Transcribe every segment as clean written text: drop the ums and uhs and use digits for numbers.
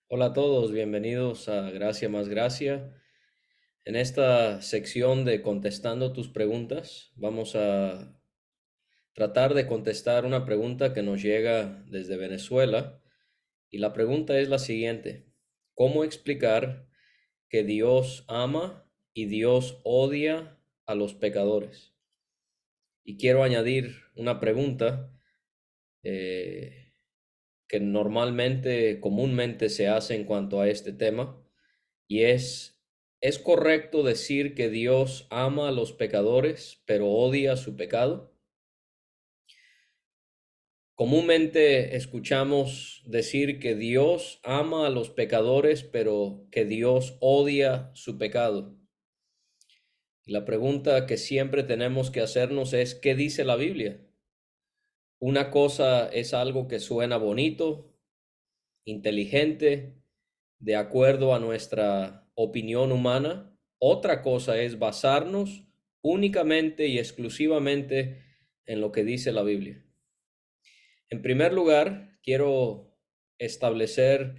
Hola a todos, bienvenidos a Gracia más Gracia. En esta sección de contestando tus preguntas, vamos a tratar de contestar una pregunta que nos llega desde Venezuela. Y la pregunta es la siguiente: ¿cómo explicar que Dios ama y Dios odia a los pecadores? Y quiero añadir una pregunta eh, que comúnmente se hace en cuanto a este tema. Y ¿es correcto decir que Dios ama a los pecadores, pero odia su pecado? Comúnmente escuchamos decir que Dios ama a los pecadores, pero que Dios odia su pecado. Y la pregunta que siempre tenemos que hacernos es: ¿qué dice la Biblia? Una cosa es algo que suena bonito, inteligente, de acuerdo a nuestra opinión humana. Otra cosa es basarnos únicamente y exclusivamente en lo que dice la Biblia. En primer lugar, quiero establecer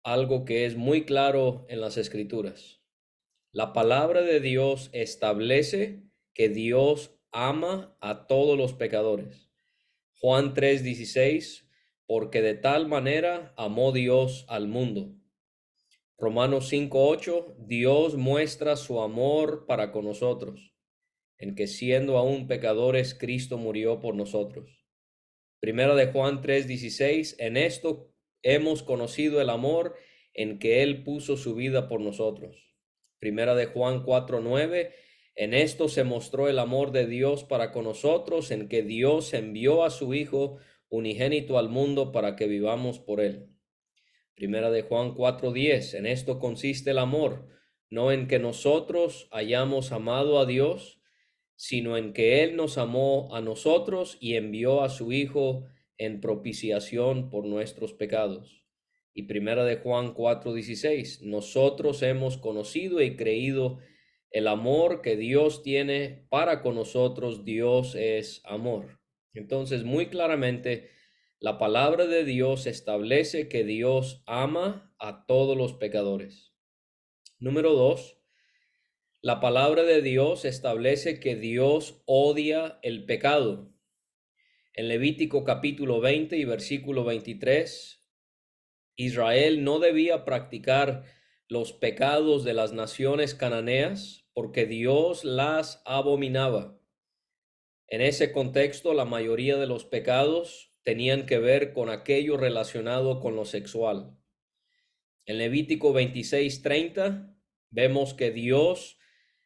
algo que es muy claro en las Escrituras. La palabra de Dios establece que Dios ama a todos los pecadores. Juan 3:16, porque de tal manera amó Dios al mundo. Romanos 5:8, Dios muestra su amor para con nosotros, en que siendo aún pecadores, Cristo murió por nosotros. Primera de Juan 3:16, en esto hemos conocido el amor en que Él puso su vida por nosotros. Primera de Juan 4:9, en esto se mostró el amor de Dios para con nosotros, en que Dios envió a su Hijo unigénito al mundo para que vivamos por Él. Primera de Juan 4:10, en esto consiste el amor, no en que nosotros hayamos amado a Dios, sino en que Él nos amó a nosotros y envió a su Hijo en propiciación por nuestros pecados. Y Primera de Juan 4:16, nosotros hemos conocido y creído el amor que Dios tiene para con nosotros. Dios es amor. Entonces, muy claramente, la palabra de Dios establece que Dios ama a todos los pecadores. Número dos, la palabra de Dios establece que Dios odia el pecado. En Levítico capítulo 20 y versículo 23, Israel no debía practicar los pecados de las naciones cananeas porque Dios las abominaba. En ese contexto, la mayoría de los pecados tenían que ver con aquello relacionado con lo sexual. En Levítico 26:30 vemos que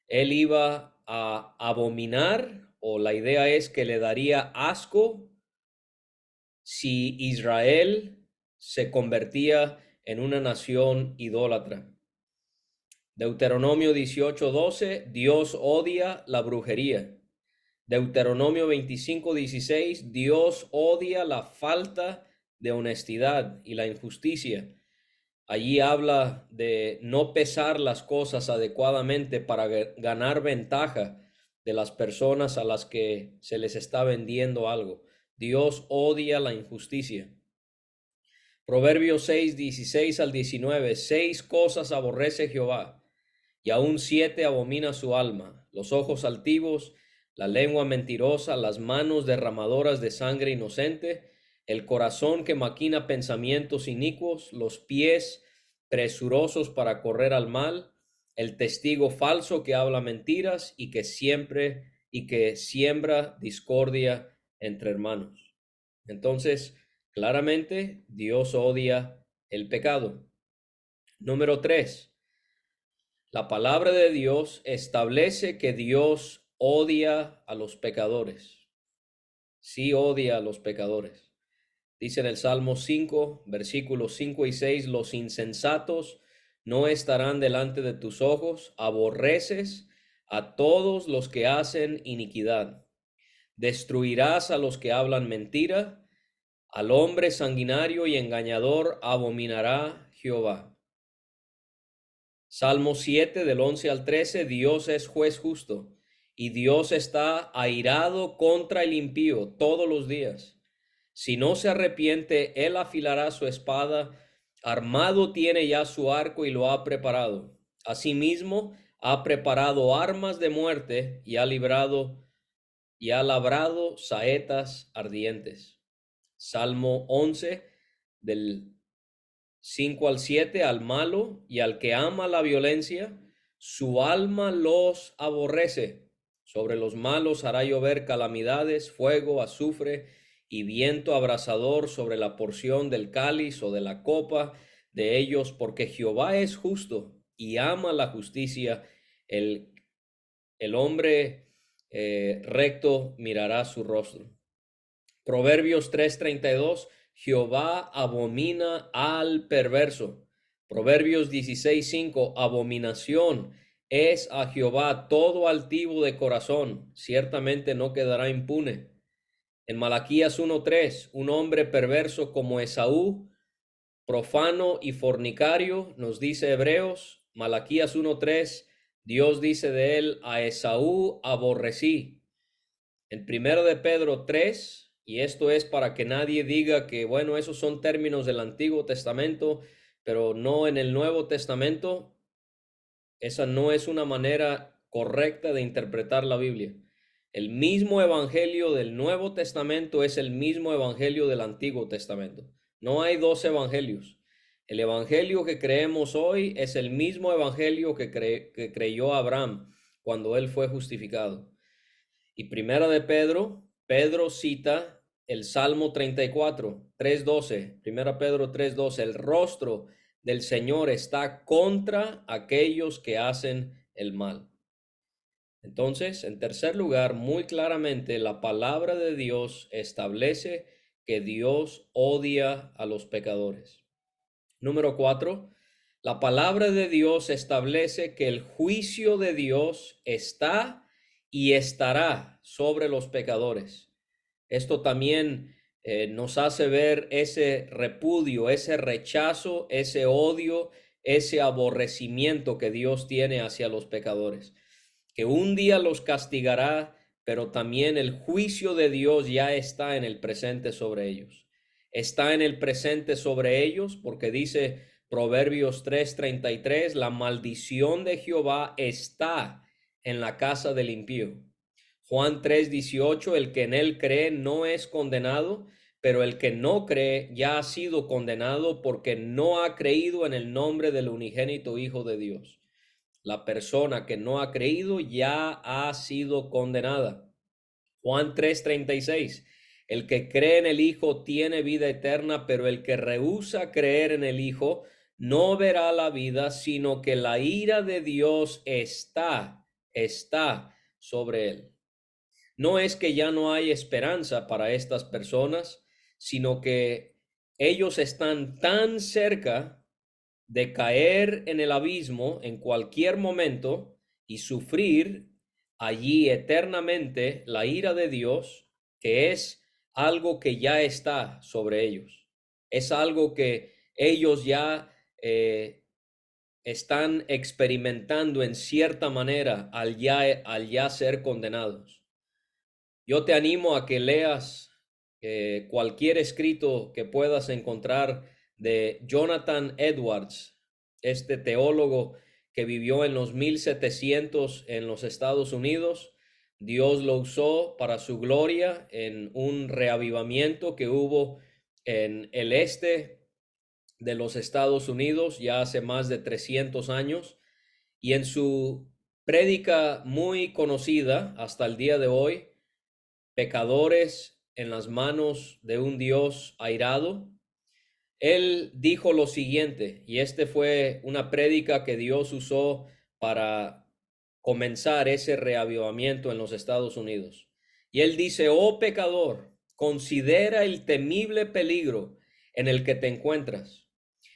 Él iba a abominar, o la idea es que le daría asco si Israel se convertía en una nación idólatra. Deuteronomio 18:12, Dios odia la brujería. Deuteronomio 25:16, Dios odia la falta de honestidad y la injusticia. Allí habla de no pesar las cosas adecuadamente para ganar ventaja de las personas a las que se les está vendiendo algo. Dios odia la injusticia. Proverbios 6:16 al 19, 6 cosas aborrece Jehová, y aún 7 abomina su alma: los ojos altivos, la lengua mentirosa, las manos derramadoras de sangre inocente, el corazón que maquina pensamientos inicuos, los pies presurosos para correr al mal, el testigo falso que habla mentiras y que siembra discordia entre hermanos. Entonces, claramente, Dios odia el pecado. Número 3. La palabra de Dios establece que Dios odia a los pecadores. Sí odia a los pecadores. Dice en el Salmo 5, versículos 5 y 6, los insensatos no estarán delante de tus ojos, aborreces a todos los que hacen iniquidad. Destruirás a los que hablan mentira, al hombre sanguinario y engañador abominará Jehová. Salmo 7 del 11 al 13, Dios es juez justo y Dios está airado contra el impío todos los días. Si no se arrepiente, él afilará su espada Armado tiene ya su arco y lo ha preparado. Asimismo, ha preparado armas de muerte y ha librado y ha labrado saetas ardientes. Salmo 11, del 5 al 7, al malo y al que ama la violencia, su alma los aborrece. Sobre los malos hará llover calamidades, fuego, azufre y viento abrasador sobre la porción del cáliz o de la copa de ellos, porque Jehová es justo y ama la justicia. El, el hombre recto mirará su rostro. Proverbios 3:32, Jehová abomina al perverso. Proverbios 16:5, abominación es a Jehová todo altivo de corazón, ciertamente no quedará impune. En Malaquías 1:3, un hombre perverso como Esaú, profano y fornicario, nos dice Hebreos. Malaquías 1:3, Dios dice de él, a Esaú aborrecí. En primero de Pedro 3, y esto es para que nadie diga que, bueno, esos son términos del Antiguo Testamento, pero no en el Nuevo Testamento. Esa no es una manera correcta de interpretar la Biblia. El mismo evangelio del Nuevo Testamento es el mismo evangelio del Antiguo Testamento. No hay dos evangelios. El evangelio que creemos hoy es el mismo evangelio que creyó Abraham cuando él fue justificado. Y primera de Pedro, Pedro cita el Salmo 34, 3:12, primera Pedro 3:12, el rostro del Señor está contra aquellos que hacen el mal. Entonces, en tercer lugar, muy claramente la palabra de Dios establece que Dios odia a los pecadores. Número 4, la palabra de Dios establece que el juicio de Dios está y estará sobre los pecadores. Esto también nos hace ver ese repudio, ese rechazo, ese odio, ese aborrecimiento que Dios tiene hacia los pecadores, que un día los castigará, pero también el juicio de Dios ya está en el presente sobre ellos. Está en el presente sobre ellos porque dice Proverbios 3:33, la maldición de Jehová está en la casa del impío. Juan 3:18, el que en él cree no es condenado, pero el que no cree ya ha sido condenado porque no ha creído en el nombre del unigénito Hijo de Dios. La persona que no ha creído ya ha sido condenada. Juan 3:36, el que cree en el Hijo tiene vida eterna, pero el que rehúsa creer en el Hijo no verá la vida, sino que la ira de Dios está sobre él. No es que ya no hay esperanza para estas personas, sino que ellos están tan cerca de caer en el abismo en cualquier momento y sufrir allí eternamente la ira de Dios, que es algo que ya está sobre ellos. Es algo que ellos ya están experimentando en cierta manera al ya ser condenados. Yo te animo a que leas cualquier escrito que puedas encontrar de Jonathan Edwards, este teólogo que vivió en los 1700 en los Estados Unidos. Dios lo usó para su gloria en un reavivamiento que hubo en el este de los Estados Unidos ya hace más de 300 años. Y en su prédica muy conocida hasta el día de hoy, Pecadores en las manos de un Dios airado, él dijo lo siguiente, y este fue una prédica que Dios usó para comenzar ese reavivamiento en los Estados Unidos. Y él dice, oh pecador, considera el temible peligro en el que te encuentras.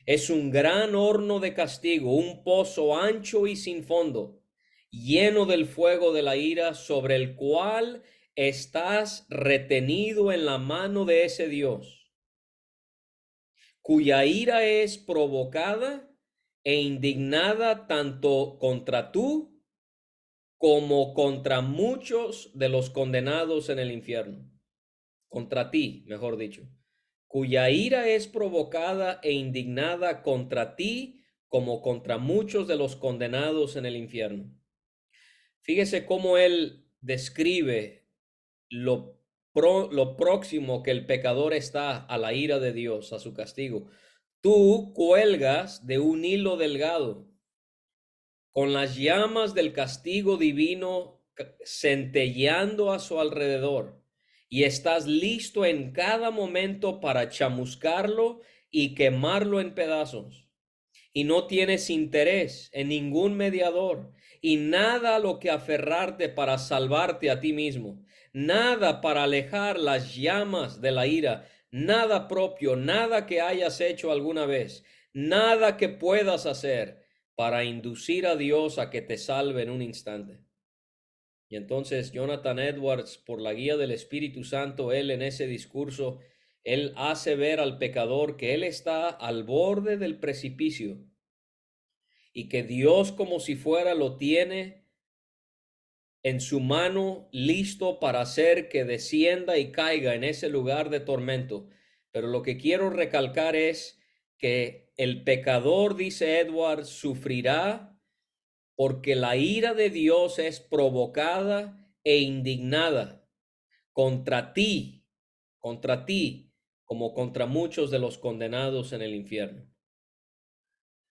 Es un gran horno de castigo, un pozo ancho y sin fondo, lleno del fuego de la ira, sobre el cual estás retenido en la mano de ese Dios, cuya ira es provocada e indignada tanto contra tú como contra muchos de los condenados en el infierno. Contra ti, mejor dicho. cuya ira es provocada e indignada contra ti como contra muchos de los condenados en el infierno. Fíjese cómo él describe lo próximo que el pecador está a la ira de Dios, a su castigo. Tú cuelgas de un hilo delgado, con las llamas del castigo divino centelleando a su alrededor, y estás listo en cada momento para chamuscarlo y quemarlo en pedazos. Y no tienes interés en ningún mediador y nada a lo que aferrarte para salvarte a ti mismo, nada para alejar las llamas de la ira, nada propio, nada que hayas hecho alguna vez, nada que puedas hacer para inducir a Dios a que te salve en un instante. Y entonces Jonathan Edwards, por la guía del Espíritu Santo, él en ese discurso, él hace ver al pecador que él está al borde del precipicio y que Dios, como si fuera, lo tiene en su mano, listo para hacer que descienda y caiga en ese lugar de tormento. Pero lo que quiero recalcar es que el pecador, dice Edwards, sufrirá porque la ira de Dios es provocada e indignada contra ti, como contra muchos de los condenados en el infierno.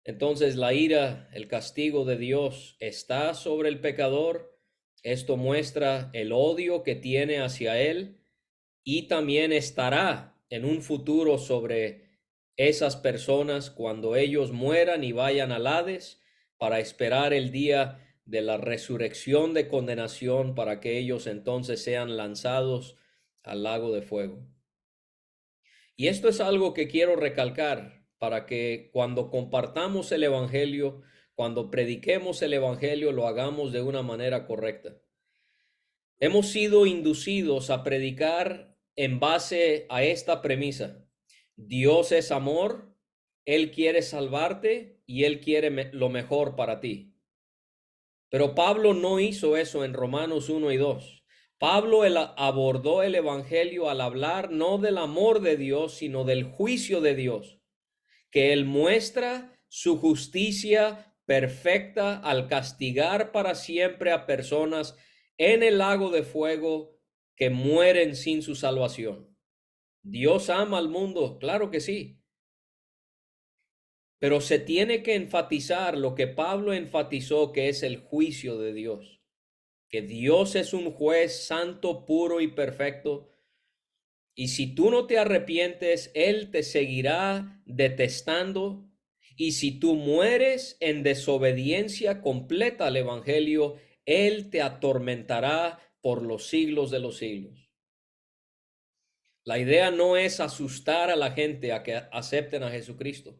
Entonces la ira, el castigo de Dios está sobre el pecador. Esto muestra el odio que tiene hacia él y también estará en un futuro sobre esas personas cuando ellos mueran y vayan al Hades para esperar el día de la resurrección de condenación para que ellos entonces sean lanzados al lago de fuego. Y esto es algo que quiero recalcar para que cuando compartamos el Evangelio, cuando prediquemos el Evangelio, lo hagamos de una manera correcta. Hemos sido inducidos a predicar en base a esta premisa. Dios es amor, Él quiere salvarte y Él quiere lo mejor para ti. Pero Pablo no hizo eso en Romanos 1 y 2. Pablo abordó el Evangelio al hablar no del amor de Dios, sino del juicio de Dios, que Él muestra su justicia perfecta al castigar para siempre a personas en el lago de fuego que mueren sin su salvación. Dios ama al mundo, claro que sí, pero se tiene que enfatizar lo que Pablo enfatizó, que es el juicio de Dios, que Dios es un juez santo, puro y perfecto, y si tú no te arrepientes, Él te seguirá detestando, y si tú mueres en desobediencia completa al Evangelio, Él te atormentará por los siglos de los siglos. La idea no es asustar a la gente a que acepten a Jesucristo.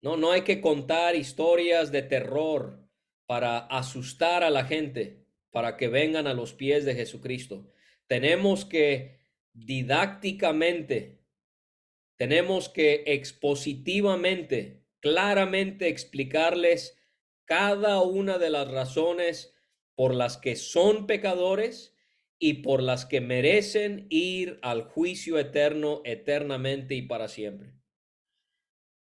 No hay que contar historias de terror para asustar a la gente, para que vengan a los pies de Jesucristo. Tenemos que didácticamente, tenemos que expositivamente, claramente explicarles cada una de las razones por las que son pecadores y por las que merecen ir al juicio eterno, eternamente y para siempre.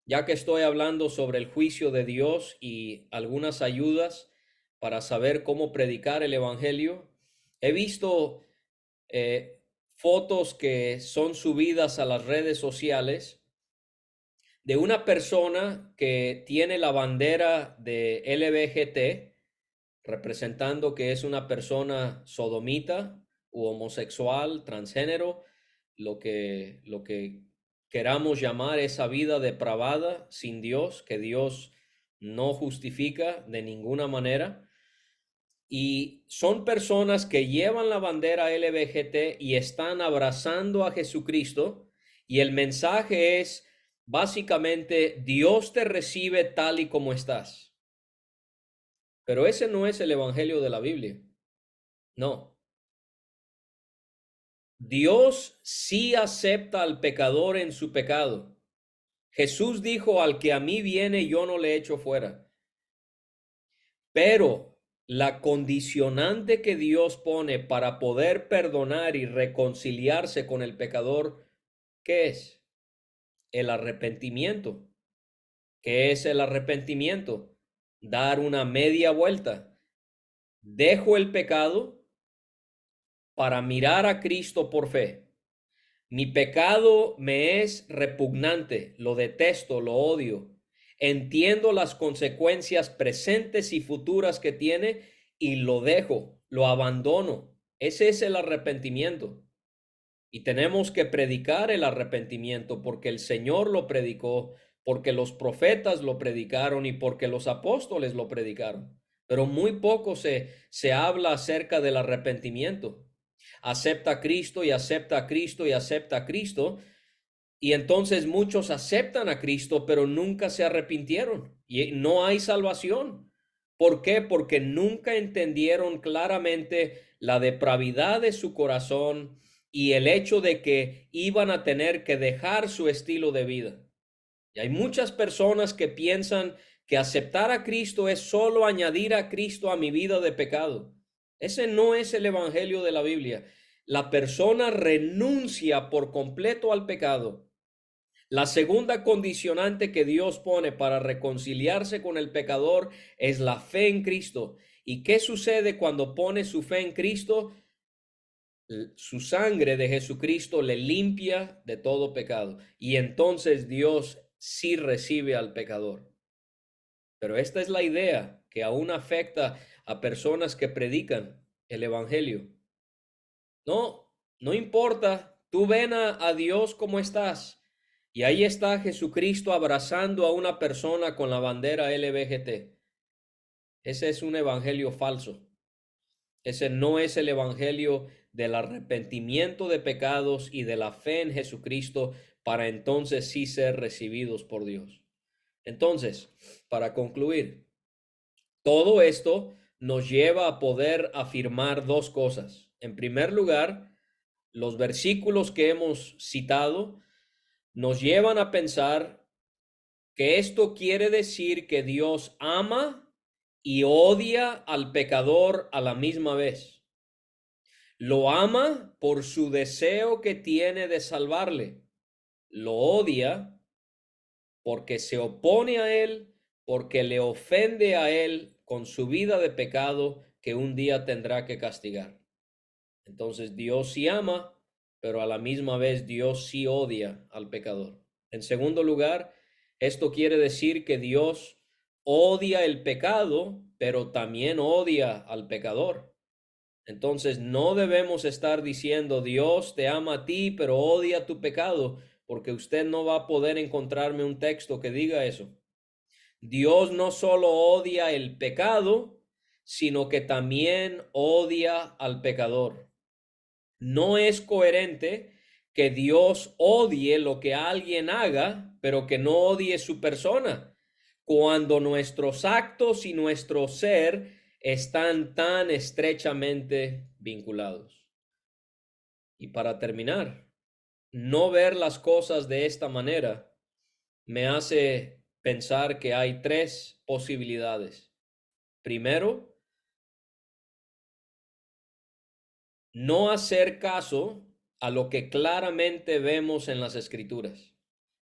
Ya que estoy hablando sobre el juicio de Dios y algunas ayudas para saber cómo predicar el Evangelio, he visto fotos que son subidas a las redes sociales de una persona que tiene la bandera de LBGT, representando que es una persona sodomita u homosexual, transgénero, lo que queramos llamar esa vida depravada sin Dios, que Dios no justifica de ninguna manera. Y son personas que llevan la bandera LBGT y están abrazando a Jesucristo. Y el mensaje es básicamente: Dios te recibe tal y como estás. Pero ese no es el evangelio de la Biblia. No. Dios sí acepta al pecador en su pecado. Jesús dijo: al que a mí viene, yo no le echo fuera. Pero la condicionante que Dios pone para poder perdonar y reconciliarse con el pecador ¿Qué es? El arrepentimiento. ¿Qué es el arrepentimiento? Dar una media vuelta. Dejo el pecado para mirar a Cristo por fe. Mi pecado me es repugnante, lo detesto, lo odio. Entiendo las consecuencias presentes y futuras que tiene y lo dejo, lo abandono. Ese es el arrepentimiento. Y tenemos que predicar el arrepentimiento porque el Señor lo predicó, porque los profetas lo predicaron y porque los apóstoles lo predicaron. Pero muy poco se habla acerca del arrepentimiento. Acepta a Cristo y acepta a Cristo y acepta a Cristo. Y entonces muchos aceptan a Cristo, pero nunca se arrepintieron y no hay salvación. ¿Por qué? Porque nunca entendieron claramente la depravidad de su corazón y el hecho de que iban a tener que dejar su estilo de vida. Y hay muchas personas que piensan que aceptar a Cristo es solo añadir a Cristo a mi vida de pecado. Ese no es el evangelio de la Biblia. La persona renuncia por completo al pecado. La segunda condicionante que Dios pone para reconciliarse con el pecador es la fe en Cristo. ¿Y qué sucede cuando pone su fe en Cristo? Su sangre de Jesucristo le limpia de todo pecado. Y entonces Dios sí recibe al pecador. Pero esta es la idea que aún afecta a personas que predican el evangelio. No, no importa. Tú ven a Dios como estás. Y ahí está Jesucristo abrazando a una persona con la bandera LBGT. Ese es un evangelio falso. Ese no es el evangelio del arrepentimiento de pecados y de la fe en Jesucristo para entonces sí ser recibidos por Dios. Entonces, para concluir, todo esto nos lleva a poder afirmar dos cosas. En primer lugar, los versículos que hemos citado nos llevan a pensar que esto quiere decir que Dios ama y odia al pecador a la misma vez. Lo ama por su deseo que tiene de salvarle. Lo odia porque se opone a él, porque le ofende a él con su vida de pecado que un día tendrá que castigar. Entonces Dios sí ama, pero a la misma vez Dios sí odia al pecador. En segundo lugar, esto quiere decir que Dios odia el pecado, pero también odia al pecador. Entonces no debemos estar diciendo Dios te ama a ti, pero odia tu pecado, porque usted no va a poder encontrarme un texto que diga eso. Dios no solo odia el pecado, sino que también odia al pecador. No es coherente que Dios odie lo que alguien haga, pero que no odie su persona, cuando nuestros actos y nuestro ser están tan estrechamente vinculados. Y para terminar, no ver las cosas de esta manera me hace pensar que hay tres posibilidades. Primero, no hacer caso a lo que claramente vemos en las escrituras.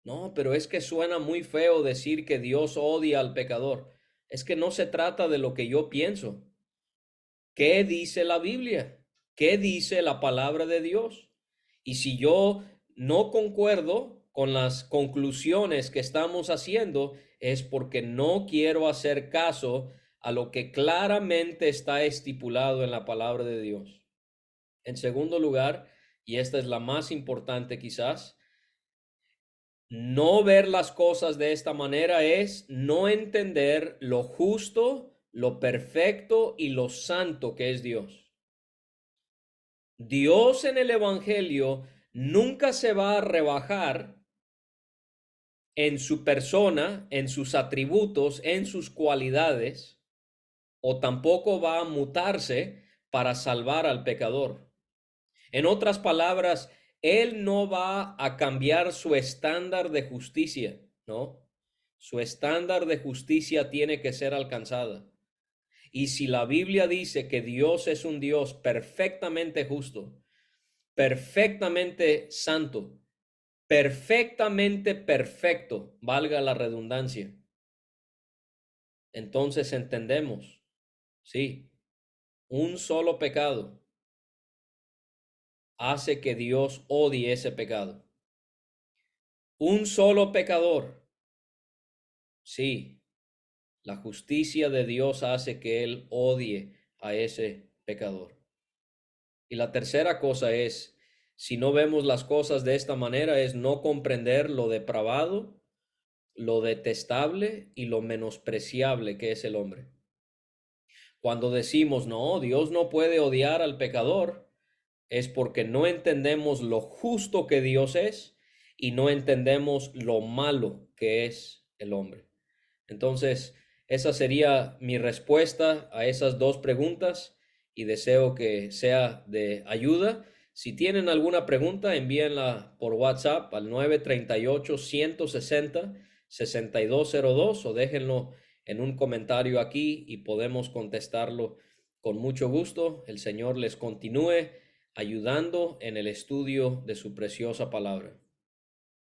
No, pero es que suena muy feo decir que Dios odia al pecador. Es que no se trata de lo que yo pienso. ¿Qué dice la Biblia? ¿Qué dice la palabra de Dios? Y si yo no concuerdo con las conclusiones que estamos haciendo, es porque no quiero hacer caso a lo que claramente está estipulado en la palabra de Dios. En segundo lugar, y esta es la más importante quizás, no ver las cosas de esta manera es no entender lo justo, lo perfecto y lo santo que es Dios. Dios en el Evangelio nunca se va a rebajar en su persona, en sus atributos, en sus cualidades, o tampoco va a mutarse para salvar al pecador. En otras palabras, Él no va a cambiar su estándar de justicia, ¿no? Su estándar de justicia tiene que ser alcanzada. Y si la Biblia dice que Dios es un Dios perfectamente justo, perfectamente santo, perfectamente perfecto, valga la redundancia. Entonces entendemos, sí, un solo pecado hace que Dios odie ese pecado. Un solo pecador, sí, la justicia de Dios hace que Él odie a ese pecador. Y la tercera cosa es, si no vemos las cosas de esta manera, es no comprender lo depravado, lo detestable y lo menospreciable que es el hombre. Cuando decimos, no, Dios no puede odiar al pecador, es porque no entendemos lo justo que Dios es y no entendemos lo malo que es el hombre. Entonces, esa sería mi respuesta a esas dos preguntas y deseo que sea de ayuda. Si tienen alguna pregunta, envíenla por WhatsApp al 938-160-6202 o déjenlo en un comentario aquí y podemos contestarlo con mucho gusto. El Señor les continúe ayudando en el estudio de su preciosa palabra.